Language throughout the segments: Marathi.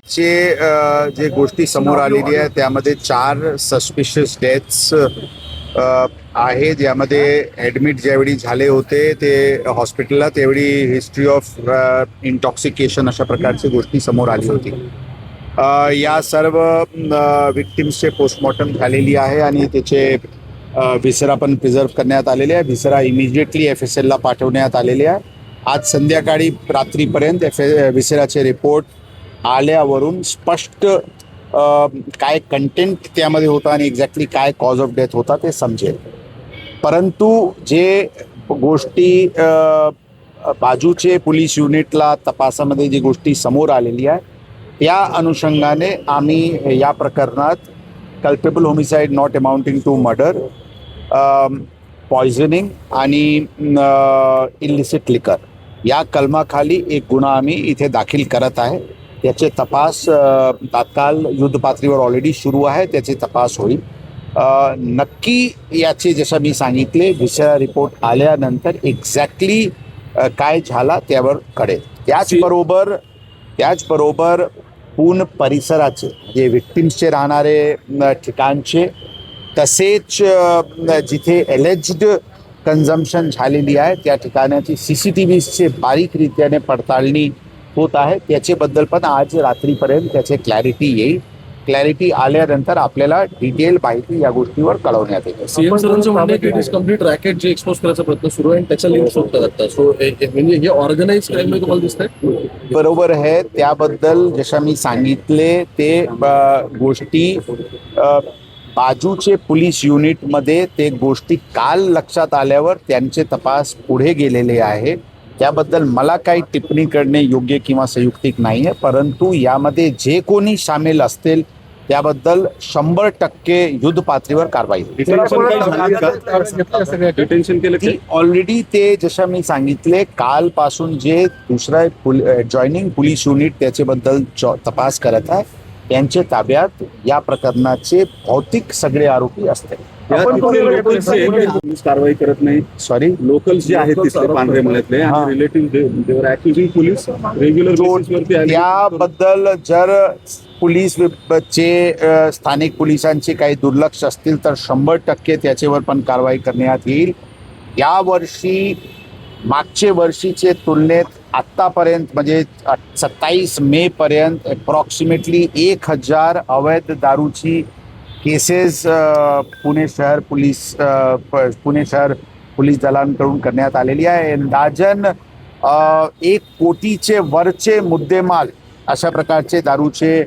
जे गोष्टी समोर आलेली आहे त्यामध्ये 4 सस्पिशियस डेथ्स आहेत. यामध्ये ॲडमिट ज्यावेळी झाले होते ते हॉस्पिटलला त्यावेळी हिस्ट्री ऑफ इंटॉक्सिकेशन अशा प्रकारची गोष्टी समोर आली होती. या सर्व विक्टिम्सचे पोस्टमॉर्टम झालेली आहे आणि त्याचे व्हिसरा पण प्रिझर्व करण्यात आलेले आहे. व्हिसरा इमिजिएटली FSLला पाठवण्यात आलेले आहे. आज संध्याकाळी रात्रीपर्यंत व्हिसराचे रिपोर्ट आल्यावरून स्पष्ट काय कंटेंट त्यामध्ये होता आणि एक्झॅक्टली काय कॉज ऑफ डेथ होता ते समजेल. परंतु जे गोष्टी बाजूचे पोलीस युनिटला तपासामध्ये जी गोष्टी समोर आलेली आहे त्या अनुषंगाने आम्ही या प्रकरणात culpable homicide not amounting to murder, poisoning आणि इलिसिट लिकर या कलमाखाली एक गुन्हा आम्ही इथे दाखल करत आहे. त्याचे तपास तात्काळ युद्ध पातळीवर ऑलरेडी सुरू आहे. त्याचे तपास होईल. नक्की याचे जसं मी सांगितले व्हिसरा रिपोर्ट आल्यानंतर एक्झॅक्टली काय झाला त्यावर कळेल. त्याचबरोबर पूर्ण परिसराचे जे विक्टिम्सचे राहणारे ठिकाणचे तसेच जिथे एलेज्ड कन्झम्पशन झालेली आहे त्या ठिकाणाची CCTVचे बारीकरित्याने पडताळणी होत आहे. त्याच्याबद्दल पण आज रात्रीपर्यंत त्याचे क्लॅरिटी येईल. क्लॅरिटी आल्यानंतर आपल्याला डिटेल माहिती या गोष्टीवर कळवण्यात येईल. सीएम सरांचं म्हणणं आहे की इट कम्प्लीट रॅकेट जे एक्सपोज करायचा प्रयत्न सुरू आहे आणि त्याचा लिंक शोधतात आता. सो म्हणजे हे ऑर्गनाइज क्राईम तुम्हाला दिसतंय. बरोबर आहे. त्याबद्दल जसं मी सांगितले ते गोष्टी बाजूचे पोलीस युनिटमध्ये ते गोष्टी काल लक्षात आल्यावर त्यांचे तपास पुढे गेलेले आहे. त्याबद्दल मला काही टिप्पणी करणे योग्य किंवा संयुक्तिक नाही आहे. परंतु यामध्ये जे कोणी सामील असतील त्याबद्दल 100% युद्ध पातळीवर कारवाई होईल. ऑलरेडी ते जसं मी सांगितले कालपासून जे दुसरा जॉईनिंग पोलीस युनिट त्याच्याबद्दल तपास करत आहे त्यांच्या ताब्यात या प्रकरणाचे भौतिक सगळे आरोपी असतील. कारवाई करत नाही. सॉरी, लोकल जे आहेत तिथले पांढरे मळ्यातले आणि रिलेटिव्ह पोलीस रेग्युलर त्याबद्दल जर चे स्थानिक पोलिसांचे काही दुर्लक्ष असतील तर 100% त्याच्यावर पण कारवाई करण्यात येईल. यावर्षी मागच्या वर्षीचे तुलनेत आत्तापर्यंत म्हणजे 27 मे पर्यंत अप्रॉक्सिमेटली 1000 अवैध दारूची केसेस पुणे शहर पोलीस दलांकडून करण्यात आलेली आहे. अंदाजन 1 कोटीचे वरचे मुद्देमाल अशा प्रकारचे दारूचे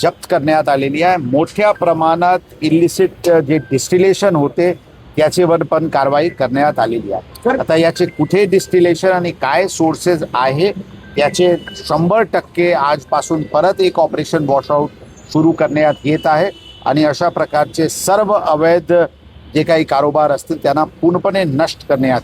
जप्त करण्यात आलेली आहे. मोठ्या प्रमाणात इलिसिट जे डिस्टिलेशन होते त्याच्यावर पण कारवाई करण्यात आलेली आहे. आता याचे कुठे डिस्टिलेशन आणि काय सोर्सेस आहे याचे 100% आजपासून परत एक ऑपरेशन वॉशआउट सुरू करण्यात येत आहे आणि अशा प्रकारचे सर्व अवैध जे काही कारोबार असतील त्यांना पूर्णपणे नष्ट करण्यात